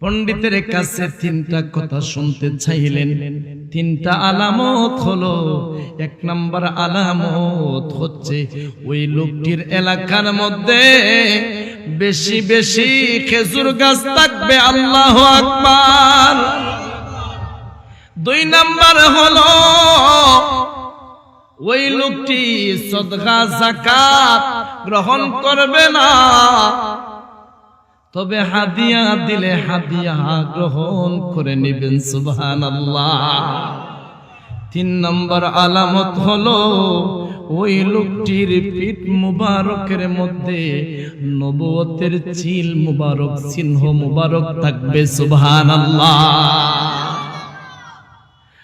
পণ্ডিতের কাছে তিনটা কথা শুনতে চাইলেন। তিনটা আলামত হলো, এক নাম্বার আলামত হচ্ছে ওই লোকটির এলাকার মধ্যে বেশি বেশি খেজুর গাছ থাকবে। আল্লাহু আকবার। দুই নাম্বার হলো ওই লোকটি সদকা যাকাত গ্রহণ করবে না, তবে হাদিয়া দিলে হাদিয়া গ্রহণ করে নেবেন। সুবহানাল্লাহ। তিন নম্বর আলামত হলো ওই লোকটির পিঠ মুবারকের মধ্যে নবুয়তের চিল মুবারক, চিহ্ন মুবারক থাকবে। সুবহানাল্লাহ।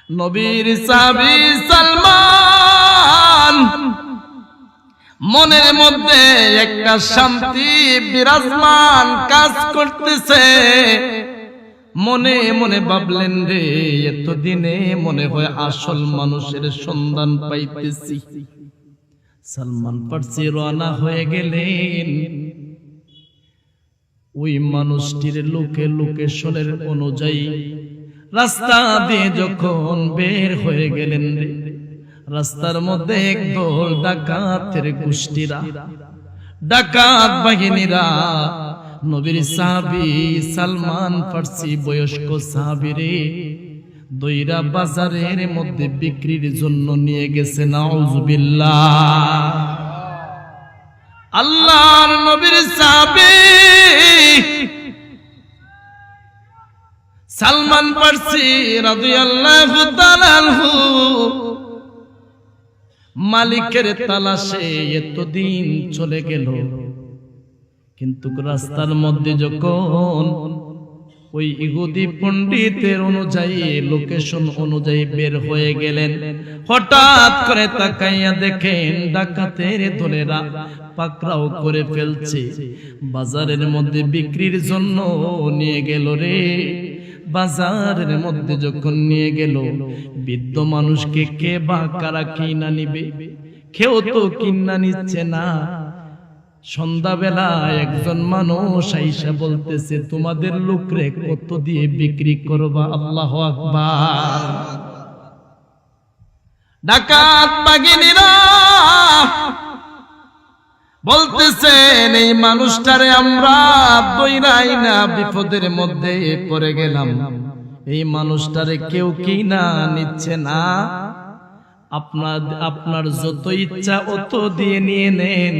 নবীর সাহাবী সালমান মনের মধ্যে একটা শান্তি বিরাজমান কাজ করতেছে। মনে মনে ভাবলেন, রে এতদিনে মনে হয় আসল মানুষের সন্ধান পাইতেছি। সালমান ফার্সি রওনা হয়ে গেলেন ওই মানুষটির লোকেশনের অনুযায়ী। রাস্তা দিয়ে যখন বের হয়ে গেলেন, রাস্তার মধ্যে একদল ডাকাতের গোষ্ঠীরা, ডাকাত বাহিনীরা নবীর সাহাবী সালমান ফার্সি বয়স্ক সাহাবীরে দইরা বাজারের মধ্যে বিক্রির জন্য নিয়ে গেছে। নাউজুবিল্লাহ। আল্লাহর নবীর সাহাবী সালমান ফার্সি রাদিয়াল্লাহু তাআলা আনহু মালিকের তালাশে এতদিন চলে গেল, কিন্তু রাস্তার মধ্যে যখন ওই ইহুদি পণ্ডিতের অনুযায়ী লোকেশন অনুযায়ী বের হয়ে গেলেন, হঠাৎ করে তাকাইয়া দেখেন ডাকাতের দলেরা পাকড়াও করে ফেলছে। বাজারের মধ্যে বিক্রির জন্য নিয়ে গেল রে। বাজারের মধ্যে যখন নিয়ে গেল, বৃদ্ধ মানুষকে কে বা কারা কিনা নিবে? কেউ তো কিনা নিচ্ছে না। সন্ধ্যাবেলা একজন মানুষ আইসা বলতেছে, তোমাদের লোকরে কত দিয়ে বিক্রি করবা? আল্লাহু আকবার। ডাকাত বাহিনীরা বলতেছেন, এই মানুষটারে আমরা দইরাই না বিপদের মধ্যে পড়ে গেলাম, এই মানুষটারে কেউ কিনা নিচ্ছে না। আপনার যত ইচ্ছা অত দিয়ে নিয়ে নেন,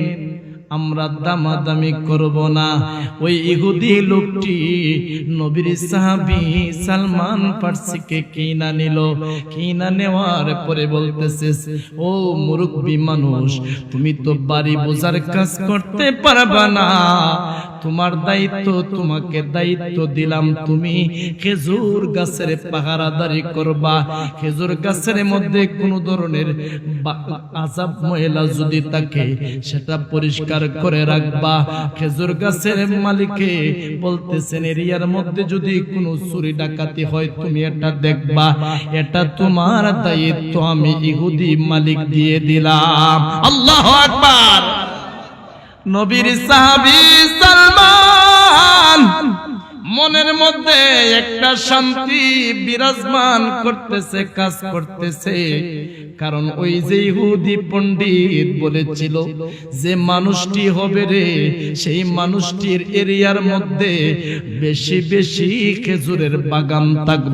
আমরা দামাদামি করব না। ওই ইহুদি লোকটি নবীর সাহাবী সালমান ফার্সিকে কিনা নিল। কিনা নেওয়ার পরে বলতেছে, ও মুরব্বী মানুষ, তুমি তো বাড়ি বোঝার কাজ করতে পারবা না, তোমার দায়িত্ব, তোমাকে দায়িত্ব দিলাম, তুমি খেজুর গাছের পাহারাদারি করবা। খেজুর গাছের মধ্যে কোনো ধরনের আযাব ময়লা যদি থাকে সেটা পরিষ্কার করে রাখবা। খেজুর গাছের মালিকে বলতেছেন, এরিয়ার মধ্যে যদি কোনো চুরি ডাকাতি হয় তুমি এটা দেখবা, এটা তোমার দায়িত্ব, আমি ইহুদি মালিক দিয়ে দিলাম। আল্লাহু আকবার। নবীর সাহাবী সালমান মনের মধ্যে একটা শান্তি বিরাজমান করতেছে, কাজ করতেছে। কারণ ওই যে ইহুদি পণ্ডিত বলেছিল যে মানুষটি হবে রে, সেই মানুষটির এরিয়ার মধ্যে বেশি বেশি খেজুরের বাগান থাকবে।